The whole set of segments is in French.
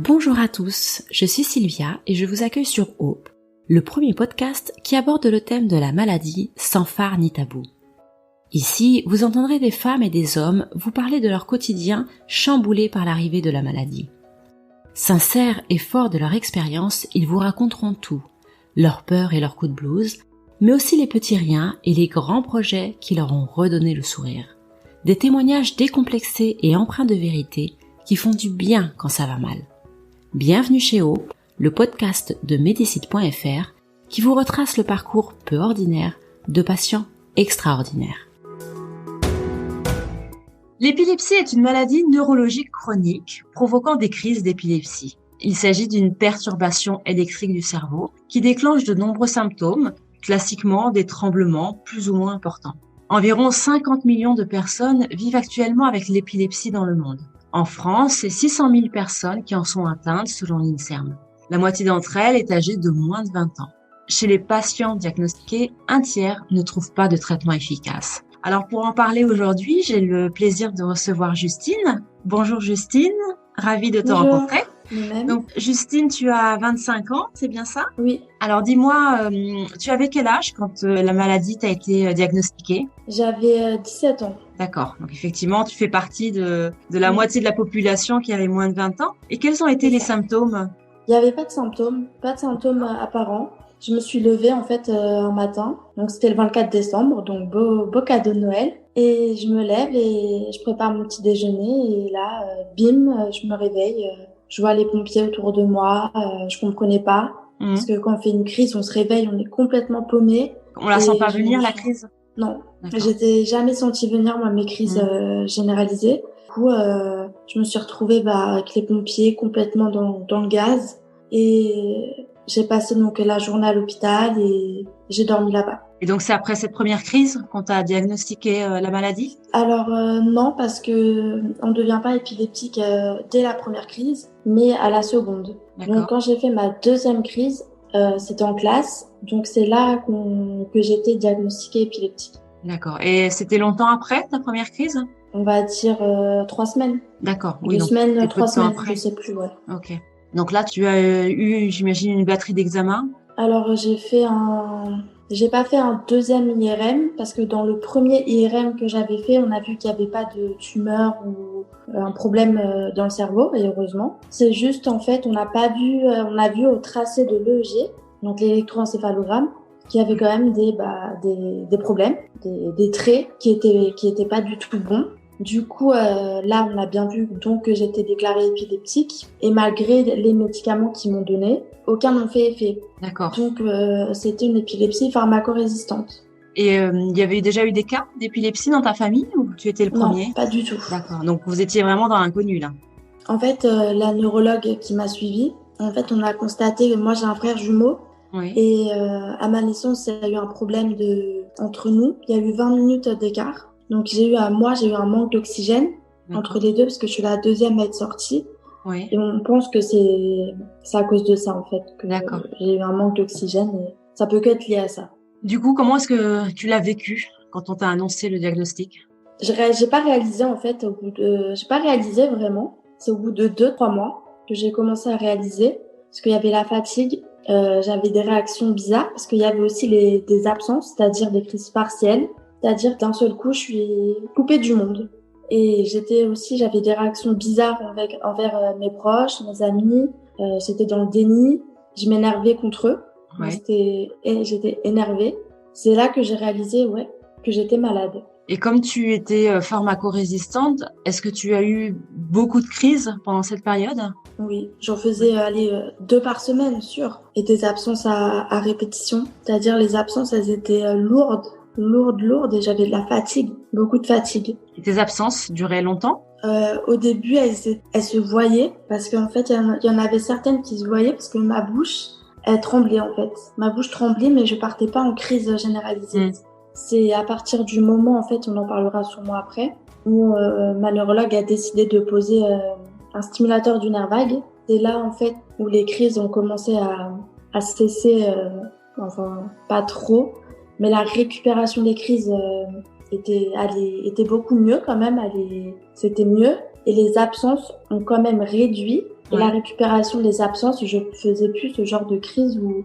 Bonjour à tous, je suis Sylvia et je vous accueille sur Hope, le premier podcast qui aborde le thème de la maladie sans phare ni tabou. Ici, vous entendrez des femmes et des hommes vous parler de leur quotidien chamboulé par l'arrivée de la maladie. Sincères et forts de leur expérience, ils vous raconteront tout, leurs peurs et leurs coups de blues, mais aussi les petits riens et les grands projets qui leur ont redonné le sourire. Des témoignages décomplexés et empreints de vérité qui font du bien quand ça va mal. Bienvenue chez Hope, le podcast de Medicite.fr qui vous retrace le parcours peu ordinaire de patients extraordinaires. L'épilepsie est une maladie neurologique chronique provoquant des crises d'épilepsie. Il s'agit d'une perturbation électrique du cerveau qui déclenche de nombreux symptômes, classiquement des tremblements plus ou moins importants. Environ 50 millions de personnes vivent actuellement avec l'épilepsie dans le monde. En France, c'est 600 000 personnes qui en sont atteintes selon l'INSERM. La moitié d'entre elles est âgée de moins de 20 ans. Chez les patients diagnostiqués, un tiers ne trouve pas de traitement efficace. Alors pour en parler aujourd'hui, j'ai le plaisir de recevoir Justine. Bonjour Justine, ravie de te rencontrer. Moi-même. Donc Justine, tu as 25 ans, c'est bien ça? Oui. Alors dis-moi, tu avais quel âge quand la maladie t'a été diagnostiquée? J'avais 17 ans. D'accord, donc effectivement, tu fais partie de la moitié de la population qui avait moins de 20 ans. Et quels ont été les symptômes? Il n'y avait pas de symptômes apparents. Je me suis levée en fait un matin, donc c'était le 24 décembre, donc beau cadeau de Noël. Et je me lève et je prépare mon petit déjeuner et là, bim, je me réveille. Je vois les pompiers autour de moi, je comprenais pas. Parce que quand on fait une crise, on se réveille, on est complètement paumé. On la sent pas venir, la crise? Non, d'accord. J'étais jamais sentie venir moi mes crises généralisées. Du coup, je me suis retrouvée avec les pompiers complètement dans le gaz et j'ai passé donc la journée à l'hôpital et j'ai dormi là-bas. Et donc c'est après cette première crise qu'on t'a diagnostiqué la maladie? Alors non, parce que on ne devient pas épileptique dès la première crise, mais à la seconde. D'accord. Donc quand j'ai fait ma deuxième crise, c'était en classe, donc c'est là que j'étais diagnostiquée épileptique. D'accord. Et c'était longtemps après ta première crise? On va dire 3 semaines. D'accord. Oui, 2 semaines, 3 semaines, après. je sais plus, ouais. Ok. Donc là, tu as eu, j'imagine, une batterie d'examens? Alors j'ai pas fait un deuxième IRM parce que dans le premier IRM que j'avais fait, on a vu qu'il n'y avait pas de tumeur ou un problème dans le cerveau, et heureusement. C'est juste, en fait, on a vu au tracé de l'EEG, donc l'électroencéphalogramme, qu'il y avait quand même des problèmes, des traits qui étaient pas du tout bons. Du coup, là, on a bien vu donc que j'étais déclarée épileptique et malgré les médicaments qu'ils m'ont donnés, aucun n'ont fait effet. D'accord. Donc, c'était une épilepsie pharmacorésistante. Et il y avait déjà eu des cas d'épilepsie dans ta famille ou tu étais le premier? Non, pas du tout. D'accord. Donc, vous étiez vraiment dans l'inconnu, là. En fait, la neurologue qui m'a suivie, en fait, on a constaté que moi, j'ai un frère jumeau. Oui. Et à ma naissance, il y a eu un problème entre nous. Il y a eu 20 minutes d'écart. Donc, j'ai eu un manque d'oxygène entre les deux parce que je suis la deuxième à être sortie. Oui. Et on pense que c'est à cause de ça, en fait, que D'accord. j'ai eu un manque d'oxygène et ça peut qu'être lié à ça. Du coup, comment est-ce que tu l'as vécu quand on t'a annoncé le diagnostic? J'ai pas réalisé, en fait, j'ai pas réalisé vraiment. C'est au bout de 2-3 mois que j'ai commencé à réaliser parce qu'il y avait la fatigue. J'avais des réactions bizarres parce qu'il y avait aussi des absences, c'est-à-dire des crises partielles. C'est-à-dire d'un seul coup, je suis coupée du monde. Et j'avais des réactions bizarres envers mes proches, mes amis. J'étais dans le déni. Je m'énervais contre eux. Ouais. J'étais énervée. C'est là que j'ai réalisé, que j'étais malade. Et comme tu étais pharmacorésistante, est-ce que tu as eu beaucoup de crises pendant cette période? Oui, j'en faisais 2 par semaine, sûr. Et des absences à répétition. C'est-à-dire les absences, elles étaient lourdes, et j'avais de la fatigue, beaucoup de fatigue. Et tes absences duraient longtemps? Au début, elles se voyaient parce qu'en fait, il y en avait certaines qui se voyaient parce que ma bouche, elle tremblait en fait. Ma bouche tremblait, mais je partais pas en crise généralisée. C'est à partir du moment, en fait, on en parlera sûrement après, où ma neurologue a décidé de poser un stimulateur du nerf vague. C'est là, en fait, où les crises ont commencé à cesser, enfin, pas trop, mais la récupération des crises était beaucoup mieux quand même, c'était mieux. et les absences ont quand même réduit. Et la récupération des absences, je faisais plus ce genre de crise où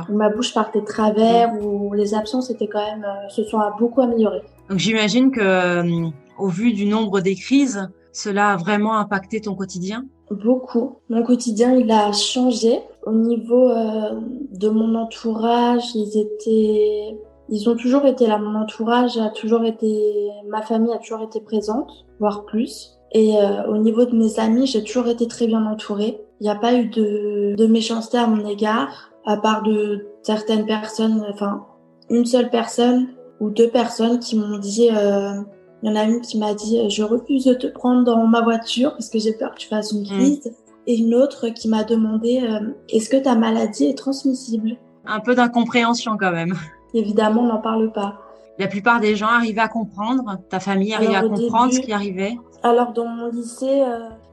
ma bouche partait de travers, où les absences étaient quand même, se sont beaucoup améliorées. Donc j'imagine que, au vu du nombre des crises, cela a vraiment impacté ton quotidien? Beaucoup. Mon quotidien, il a changé. Au niveau de mon entourage, ils ont toujours été là. Mon entourage a toujours été, ma famille a toujours été présente, voire plus. Et au niveau de mes amis, j'ai toujours été très bien entourée. Il n'y a pas eu de méchanceté à mon égard, à part de certaines personnes, enfin, une seule personne ou deux personnes qui m'ont dit, il y en a une qui m'a dit, je refuse de te prendre dans ma voiture parce que j'ai peur que tu fasses une crise. Et une autre qui m'a demandé, est-ce que ta maladie est transmissible? Un peu d'incompréhension quand même. Évidemment, on n'en parle pas. La plupart des gens arrivaient à comprendre, ta famille arrivait à comprendre ce qui arrivait? Alors dans mon lycée,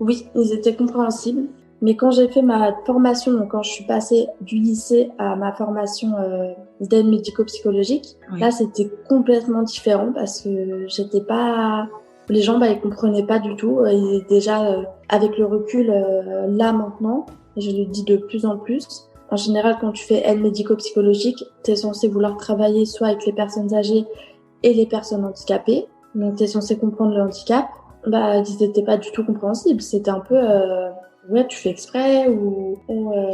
oui, ils étaient compréhensibles. Mais quand j'ai fait ma formation, donc quand je suis passée du lycée à ma formation d'aide médico-psychologique, là c'était complètement différent parce que j'étais pas... Les gens, ils comprenaient pas du tout. Et déjà, avec le recul, là maintenant, et je le dis de plus en plus, en général, quand tu fais aide médico-psychologique, t'es censé vouloir travailler soit avec les personnes âgées et les personnes handicapées. Donc t'es censé comprendre le handicap. Ils n'étaient pas du tout compréhensibles. C'était un peu, ouais, tu fais exprès ou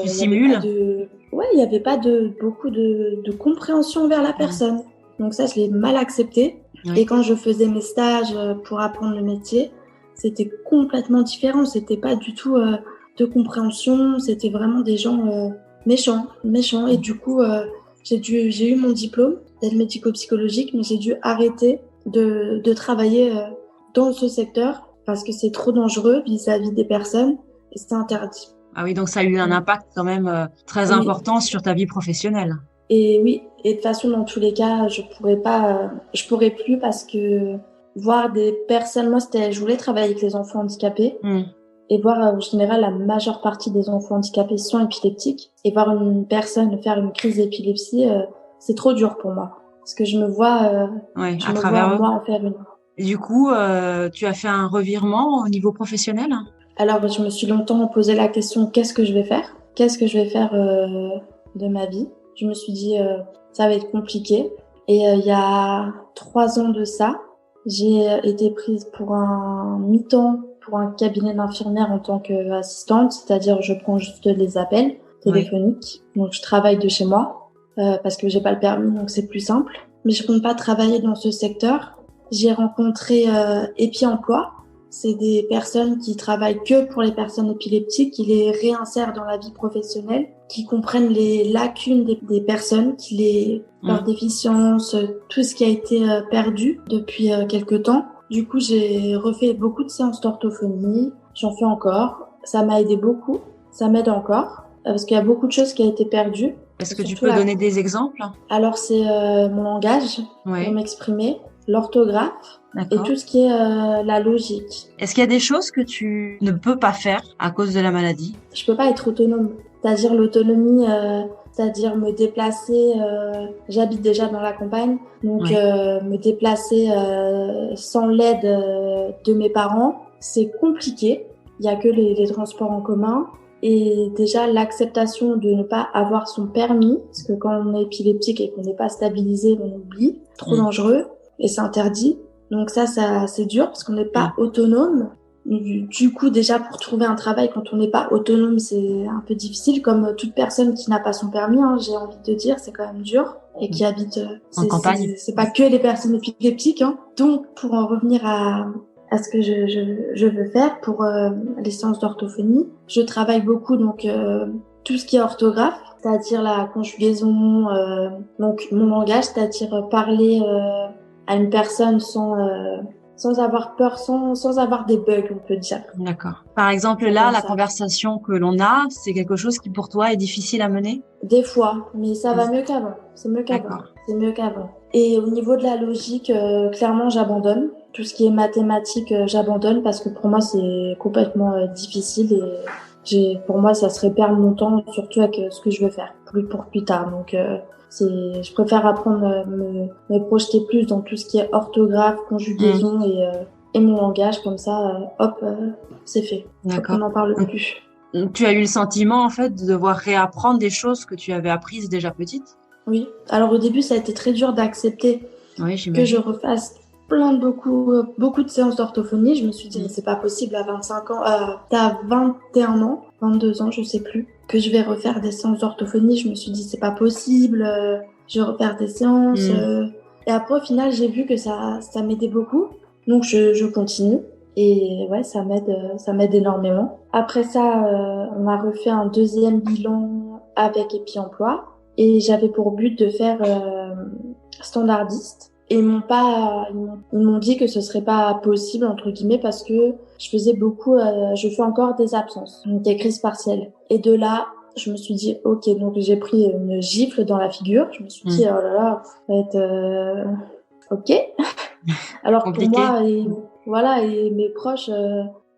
tu simules. Il n'y avait pas beaucoup de compréhension vers la personne. Donc ça, je l'ai mal accepté. Et quand je faisais mes stages pour apprendre le métier, c'était complètement différent. C'était pas du tout de compréhension. C'était vraiment des gens méchants. Et du coup, j'ai eu mon diplôme d'aide médico-psychologique, mais j'ai dû arrêter de travailler dans ce secteur parce que c'est trop dangereux vis-à-vis des personnes et c'est interdit. Ah oui, donc ça a eu un impact quand même très important sur ta vie professionnelle. Et oui, et de toute façon, dans tous les cas, je pourrais plus parce que voir des personnes, moi, je voulais travailler avec les enfants handicapés et voir en général la majeure partie des enfants handicapés sont épileptiques et voir une personne faire une crise d'épilepsie, c'est trop dur pour moi parce que je me vois, moi en faire une. Et du coup, tu as fait un revirement au niveau professionnel? Alors, je me suis longtemps posé la question, qu'est-ce que je vais faire? Qu'est-ce que je vais faire de ma vie? Je me suis dit, ça va être compliqué. Et il y a 3 ans de ça, j'ai été prise pour un mi-temps pour un cabinet d'infirmière en tant qu'assistante, c'est-à-dire je prends juste les appels téléphoniques. Donc, je travaille de chez moi parce que j'ai pas le permis, donc c'est plus simple. Mais je compte pas travailler dans ce secteur. J'ai rencontré Epi Emploi. C'est des personnes qui travaillent que pour les personnes épileptiques, qui les réinsèrent dans la vie professionnelle, qui comprennent les lacunes des personnes, leurs déficiences, tout ce qui a été perdu depuis quelque temps. Du coup, j'ai refait beaucoup de séances d'orthophonie. J'en fais encore. Ça m'a aidé beaucoup. Ça m'aide encore parce qu'il y a beaucoup de choses qui ont été perdues. Est-ce que tu peux donner des exemples? Alors, c'est mon langage pour m'exprimer, l'orthographe et tout ce qui est la logique. Est-ce qu'il y a des choses que tu ne peux pas faire à cause de la maladie? Je peux pas être autonome. C'est-à-dire l'autonomie, c'est-à-dire me déplacer. J'habite déjà dans la campagne, donc me déplacer sans l'aide de mes parents, c'est compliqué. Il y a que les transports en commun. Et déjà, l'acceptation de ne pas avoir son permis, parce que quand on est épileptique et qu'on n'est pas stabilisé, on oublie. Trop dangereux et c'est interdit. Donc ça c'est dur parce qu'on n'est pas autonome. Du coup, déjà, pour trouver un travail quand on n'est pas autonome, c'est un peu difficile. Comme toute personne qui n'a pas son permis, j'ai envie de dire, c'est quand même dur. Et qui habite en campagne. C'est pas que les personnes épileptiques. Donc, pour en revenir à ce que je veux faire pour les séances d'orthophonie, je travaille beaucoup donc tout ce qui est orthographe, c'est-à-dire la conjugaison, donc mon langage, c'est-à-dire parler à une personne sans avoir peur, sans avoir des bugs, on peut dire. D'accord. Par exemple, là, la conversation que l'on a, c'est quelque chose qui pour toi est difficile à mener? Des fois, mais ça va mieux qu'avant. C'est mieux qu'avant. Et au niveau de la logique, clairement, j'abandonne. Tout ce qui est mathématiques, j'abandonne parce que pour moi, c'est complètement difficile et pour moi, ça serait perdre mon temps, surtout avec ce que je veux faire, pour plus tard. Donc, je préfère apprendre, me projeter plus dans tout ce qui est orthographe, conjugaison et mon langage, comme ça, c'est fait. D'accord. On n'en parle plus. Tu as eu le sentiment, en fait, de devoir réapprendre des choses que tu avais apprises déjà petite? Oui. Alors au début, ça a été très dur d'accepter Oui, que je j'imagine. refasse beaucoup de séances d'orthophonie. Je me suis dit, mais c'est pas possible à 25 ans, t'as 21 ans, 22 ans, je sais plus, que je vais refaire des séances d'orthophonie. Je me suis dit, c'est pas possible, je vais refaire des séances. Et après, au final, j'ai vu que ça m'aidait beaucoup. Donc, je continue. Et ouais, ça m'aide énormément. Après ça, on a refait un deuxième bilan avec Epi Emploi. Et j'avais pour but de faire standardiste. Et ils m'ont dit que ce serait pas possible, entre guillemets, parce que je fais encore des absences, donc des crises partielles. Et de là, je me suis dit, ok, donc j'ai pris une gifle dans la figure. Je me suis dit, oh là là, ça va être, ok. Alors Compliqué. pour moi, et voilà, et mes proches,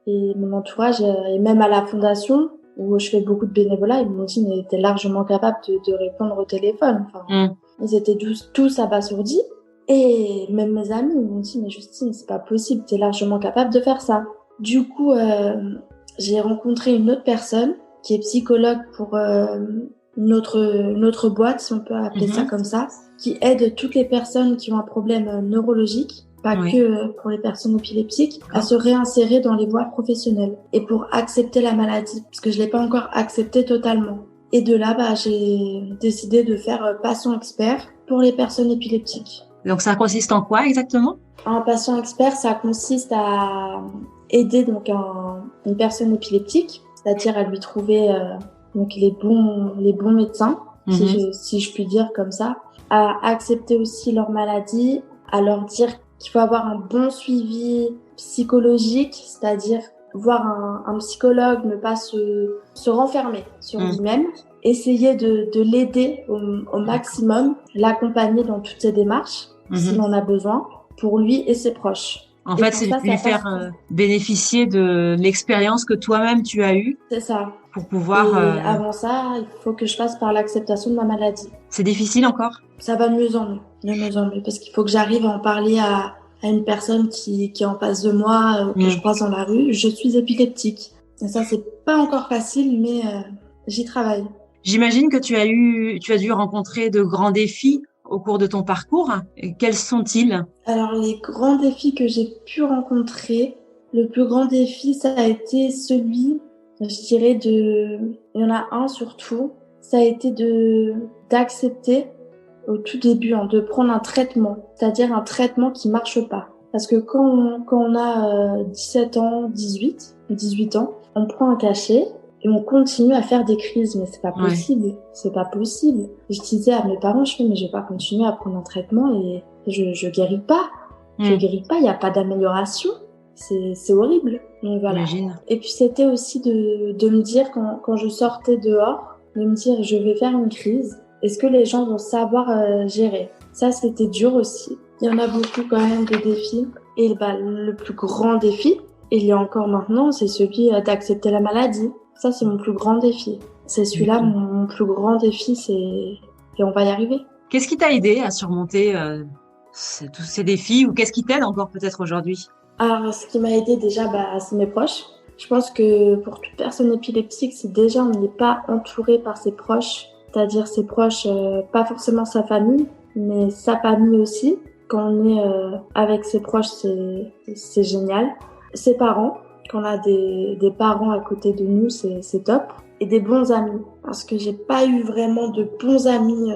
et mon entourage, et même à la fondation, où je fais beaucoup de bénévolat, ils m'ont dit, mais t'es largement capable de répondre au téléphone. Enfin, ils étaient tous abasourdis. Et même mes amis m'ont dit, mais Justine, c'est pas possible, t'es largement capable de faire ça. Du coup, j'ai rencontré une autre personne qui est psychologue pour une autre boîte, si on peut appeler ça comme ça, qui aide toutes les personnes qui ont un problème neurologique, pas que pour les personnes épileptiques, à se réinsérer dans les voies professionnelles et pour accepter la maladie, parce que je l'ai pas encore acceptée totalement. Et de là, j'ai décidé de faire patient expert pour les personnes épileptiques. Donc, ça consiste en quoi exactement? Un patient expert, ça consiste à aider donc une personne épileptique, c'est-à-dire à lui trouver donc les bons médecins, si je puis dire comme ça, à accepter aussi leur maladie, à leur dire qu'il faut avoir un bon suivi psychologique, c'est-à-dire voir un psychologue, ne pas se renfermer sur lui-même, essayer de l'aider au maximum, l'accompagner dans toutes ses démarches, s'il en a besoin, pour lui et ses proches. En fait, c'est lui faire bénéficier de l'expérience que toi-même tu as eue. C'est ça. Pour pouvoir... Et avant ça, il faut que je passe par l'acceptation de ma maladie. C'est difficile encore? Ça va de mieux en mieux, parce qu'il faut que j'arrive à en parler à une personne qui est en face de moi, que je croise dans la rue. Je suis épileptique. Et ça, c'est pas encore facile, mais j'y travaille. J'imagine que tu as dû rencontrer de grands défis au cours de ton parcours. Et quels sont-ils? Alors, les grands défis que j'ai pu rencontrer, le plus grand défi, ça a été celui, je dirais, il y en a un surtout, ça a été d'accepter au tout début, de prendre un traitement, c'est-à-dire un traitement qui marche pas. Parce que quand on a 17 ans, 18 ans, on prend un cachet et on continue à faire des crises, mais c'est pas possible, c'est pas possible. Je disais à mes parents, mais je vais pas continuer à prendre un traitement et je guéris pas. Je guéris pas, il y a pas d'amélioration. C'est horrible. Donc voilà. J'imagine. Et puis c'était aussi de me dire quand je sortais dehors, de me dire je vais faire une crise. Est-ce que les gens vont savoir gérer? Ça, c'était dur aussi. Il y en a beaucoup quand même de défis. Et le plus grand défi, et il y a encore maintenant, c'est celui d'accepter la maladie. Ça, c'est mon plus grand défi. C'est celui-là, mon plus grand défi, et on va y arriver. Qu'est-ce qui t'a aidé à surmonter tous ces défis ou qu'est-ce qui t'aide encore peut-être aujourd'hui? Alors, ce qui m'a aidé déjà, c'est mes proches. Je pense que pour toute personne épileptique, si déjà on n'est pas entouré par ses proches, c'est-à-dire ses proches, pas forcément sa famille, mais sa famille aussi. Quand on est avec ses proches, c'est génial. Ses parents, quand on a des parents à côté de nous, c'est top. Et des bons amis, parce que j'ai pas eu vraiment de bons amis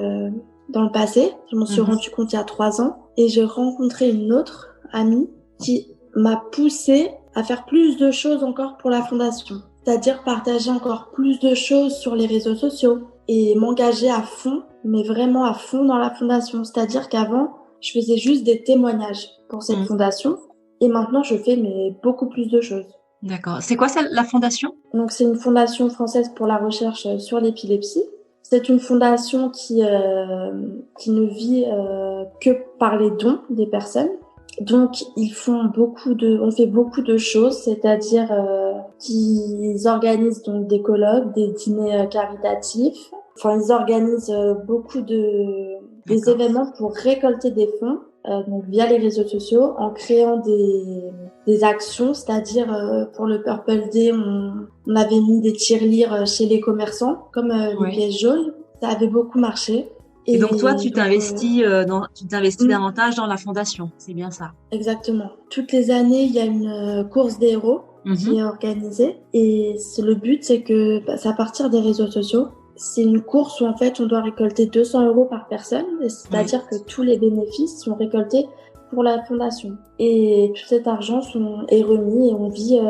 dans le passé. Je m'en suis rendu compte il y a 3 ans. Et j'ai rencontré une autre amie qui m'a poussée à faire plus de choses encore pour la fondation. C'est-à-dire partager encore plus de choses sur les réseaux sociaux et m'engager à fond, mais vraiment à fond dans la fondation. C'est-à-dire qu'avant, je faisais juste des témoignages pour cette fondation et maintenant je fais beaucoup plus de choses. D'accord. C'est quoi ça, la fondation? Donc c'est une fondation française pour la recherche sur l'épilepsie. C'est une fondation qui ne vit que par les dons des personnes. Donc on fait beaucoup de choses, c'est-à-dire qu'ils organisent donc des colloques, des dîners caritatifs. Enfin, ils organisent des événements pour récolter des fonds donc via les réseaux sociaux, en créant des actions, c'est-à-dire pour le Purple Day, on avait mis des tirelires chez les commerçants, comme les pièces jaunes. Ça avait beaucoup marché. Et donc toi, tu t'investis Mm. davantage dans la fondation, c'est bien ça? Exactement. Toutes les années, il y a une course des héros qui est organisée. Et le but, c'est que c'est à partir des réseaux sociaux. C'est une course où en fait, on doit récolter 200 € par personne. C'est-à-dire que tous les bénéfices sont récoltés pour la fondation. Et tout cet argent est remis et on vit,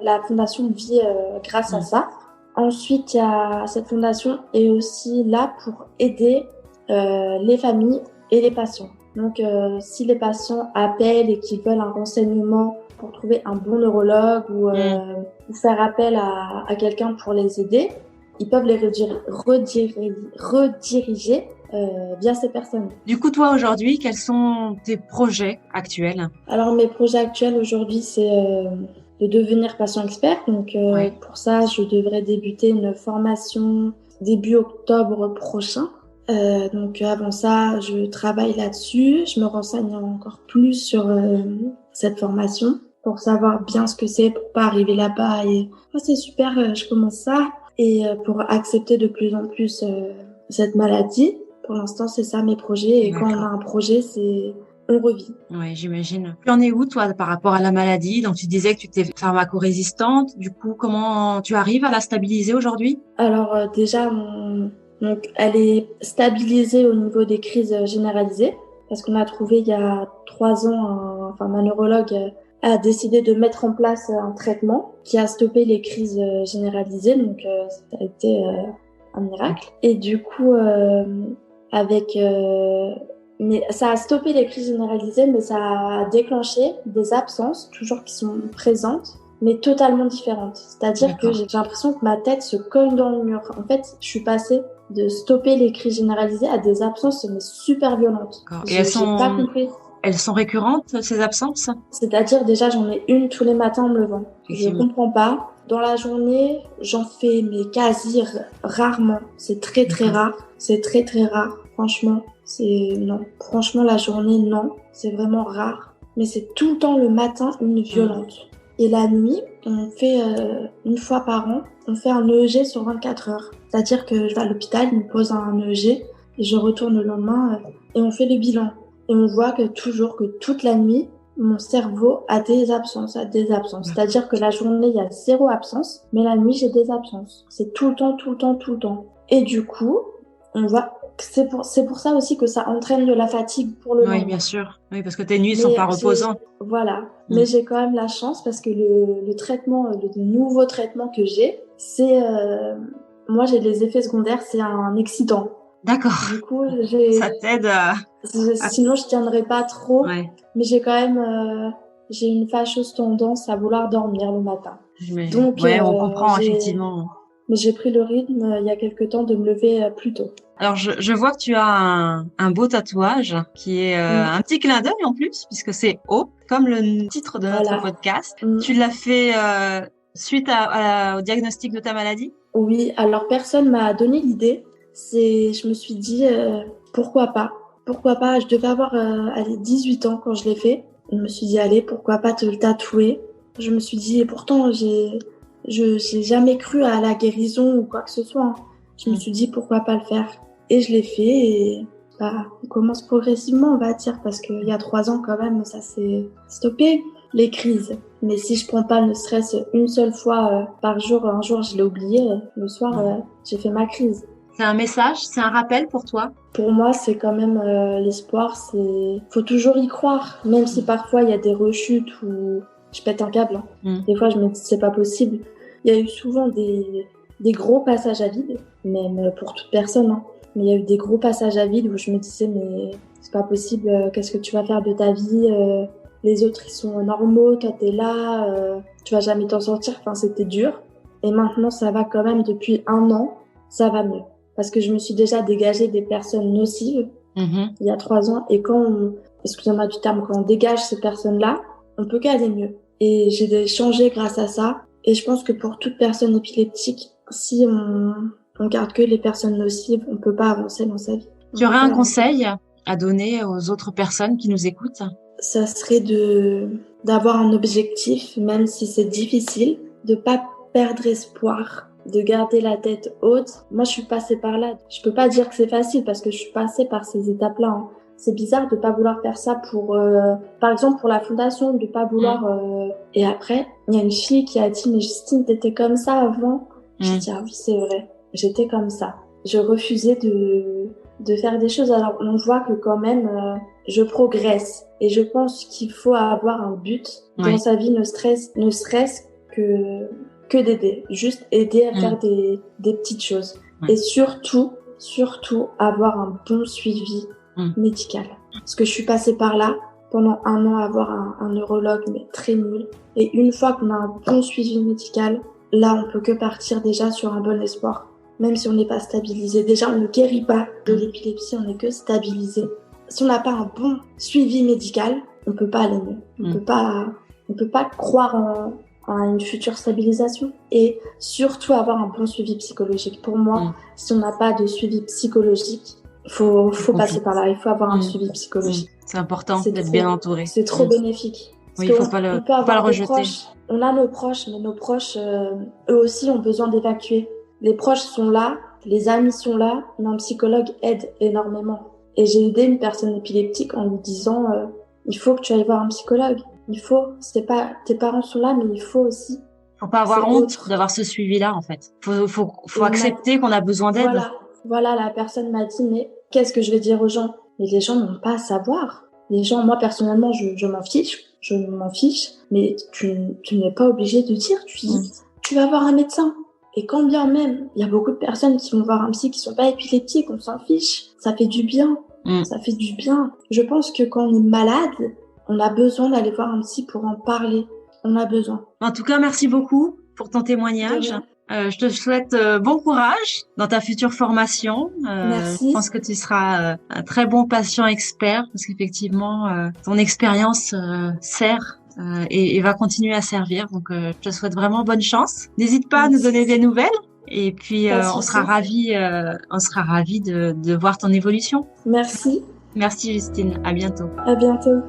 la fondation vit grâce à ça. Ensuite, cette fondation est aussi là pour aider les familles et les patients. Donc, si les patients appellent et qu'ils veulent un renseignement pour trouver un bon neurologue ou faire appel à quelqu'un pour les aider, ils peuvent les rediriger via ces personnes. Du coup, toi, aujourd'hui, quels sont tes projets actuels? Alors, mes projets actuels aujourd'hui, c'est de devenir patient expert. Donc, pour ça, je devrais débuter une formation début octobre prochain. Donc avant ça, je travaille là-dessus. Je me renseigne encore plus sur cette formation pour savoir bien ce que c'est, pour pas arriver là-bas et c'est super, je commence ça. Et pour accepter de plus en plus cette maladie. Pour l'instant, c'est ça mes projets. Et quand on a un projet, on revit. Oui, j'imagine. Tu en es où, toi, par rapport à la maladie? Donc, tu disais que tu étais pharmacorésistante. Du coup, comment tu arrives à la stabiliser aujourd'hui? Alors, déjà, donc, elle est stabilisée au niveau des crises généralisées. Parce qu'on a trouvé il y a 3 ans, ma neurologue a décidé de mettre en place un traitement qui a stoppé les crises généralisées. Donc, ça a été un miracle. Et du coup, mais ça a stoppé les crises généralisées, mais ça a déclenché des absences, toujours qui sont présentes, mais totalement différentes. C'est-à-dire que j'ai l'impression que ma tête se cogne dans le mur. En fait, je suis passée de stopper les crises généralisées à des absences mais super violentes. Et elles sont récurrentes, ces absences? C'est-à-dire, déjà, j'en ai une tous les matins en me levant. Je comprends pas. Dans la journée, j'en fais, mais quasi rarement. C'est très, très rare. C'est très, très rare. Franchement, non. Franchement, la journée, non. C'est vraiment rare. Mais c'est tout le temps le matin, une violente. Et la nuit, on fait, une fois par an, on fait un EEG sur 24 heures. C'est-à-dire que je vais à l'hôpital, ils me posent un EEG, et je retourne le lendemain, et on fait le bilan. Et on voit que toute la nuit, mon cerveau a des absences. C'est-à-dire que la journée, il y a 0 absence, mais la nuit, j'ai des absences. C'est tout le temps. Et du coup, on voit que c'est pour ça aussi que ça entraîne de la fatigue pour le lendemain. Oui, bien sûr. Oui, parce que tes nuits sont pas reposantes. Voilà. Mais j'ai quand même la chance parce que le traitement, le nouveau traitement que j'ai, c'est, moi, j'ai des effets secondaires, c'est un excitant. D'accord. Du coup, ça t'aide sinon, je tiendrais pas trop. Ouais. Mais j'ai quand même, j'ai une fâcheuse tendance à vouloir dormir le matin. Donc, on comprend effectivement. Mais j'ai pris le rythme il y a quelque temps de me lever plus tôt. Alors, je vois que tu as un beau tatouage qui est un petit clin d'œil en plus, puisque c'est Hope, comme le titre de notre podcast. Tu l'as fait suite au diagnostic de ta maladie? Oui, alors personne m'a donné l'idée. Je me suis dit, pourquoi pas, je devais avoir 18 ans quand je l'ai fait. Je me suis dit, allez, pourquoi pas te le tatouer. Je me suis dit, et pourtant, j'ai jamais cru à la guérison ou quoi que ce soit. Je me suis dit, pourquoi pas le faire. Et je l'ai fait et on commence progressivement, on va dire, parce qu'il y a 3 ans quand même, ça s'est stoppé, les crises. Mais si je prends pas ne serait-ce une seule fois par jour, un jour je l'ai oublié, le soir j'ai fait ma crise. C'est un message, c'est un rappel pour toi? Pour moi, c'est quand même l'espoir, faut toujours y croire, même si parfois il y a des rechutes où je pète un câble. Des fois je me dis c'est pas possible. Il y a eu souvent des gros passages à vide, même pour toute personne, hein. Mais il y a eu des gros passages à vide où je me disais mais c'est pas possible, qu'est-ce que tu vas faire de ta vie, les autres ils sont normaux, toi t'es là, tu vas jamais t'en sortir, enfin c'était dur. Et maintenant ça va quand même, depuis 1 an, ça va mieux. Parce que je me suis déjà dégagée des personnes nocives il y a 3 ans, et excusez-moi du terme, quand on dégage ces personnes-là, on peut qu'aller mieux. Et j'ai changé grâce à ça. Et je pense que pour toute personne épileptique, si on garde que les personnes nocives, on peut pas avancer dans sa vie. Tu aurais un conseil à donner aux autres personnes qui nous écoutent? Ça serait d'avoir un objectif, même si c'est difficile, de pas perdre espoir, de garder la tête haute. Moi, je suis passée par là. Je peux pas dire que c'est facile parce que je suis passée par ces étapes-là, hein. C'est bizarre de pas vouloir faire ça pour, par exemple, pour la fondation, de pas vouloir. Et après, il y a une fille qui a dit, mais Justine, t'étais comme ça avant. J'ai dit, ah oui, c'est vrai, j'étais comme ça. Je refusais de faire des choses. Alors, on voit que quand même, je progresse. Et je pense qu'il faut avoir un but dans sa vie, ne serait-ce que d'aider. Juste aider à faire des petites choses. Et surtout avoir un bon suivi médical. Parce que je suis passée par là pendant 1 an à avoir un neurologue, mais très nul. Et une fois qu'on a un bon suivi médical, là, on peut que partir déjà sur un bon espoir. Même si on n'est pas stabilisé. Déjà, on ne guérit pas de l'épilepsie, on n'est que stabilisé. Si on n'a pas un bon suivi médical, on peut pas aller mieux. On peut pas croire à une future stabilisation. Et surtout avoir un bon suivi psychologique. Pour moi, si on n'a pas de suivi psychologique, faut passer par là. Il faut avoir un suivi psychologique. C'est important d'être bien entouré. C'est trop bénéfique. Oui, il faut pas le rejeter. Proches, on a nos proches, mais nos proches, eux aussi ont besoin d'évacuer. Les proches sont là, les amis sont là, mais un psychologue aide énormément. Et j'ai aidé une personne épileptique en lui disant il faut que tu ailles voir un psychologue. Tes parents sont là, mais il faut aussi. Faut pas avoir honte d'avoir ce suivi-là, en fait. Faut accepter qu'on a besoin d'aide. Voilà, la personne m'a dit, mais qu'est-ce que je vais dire aux gens? Mais les gens n'ont pas à savoir. Les gens, moi, personnellement, je m'en fiche, mais tu n'es pas obligé de dire, tu vas voir un médecin. Et quand bien même, il y a beaucoup de personnes qui vont voir un psy qui sont pas épileptiques, on s'en fiche. Ça fait du bien. Ça fait du bien. Je pense que quand on est malade, on a besoin d'aller voir un psy pour en parler. On a besoin. En tout cas, merci beaucoup pour ton témoignage. Je te souhaite bon courage dans ta future formation. Merci. Je pense que tu seras un très bon patient expert parce qu'effectivement, ton expérience sert et va continuer à servir. Donc, je te souhaite vraiment bonne chance. N'hésite pas à nous donner des nouvelles. Et puis, on sera ravis de voir ton évolution. Merci. Merci Justine. À bientôt. À bientôt.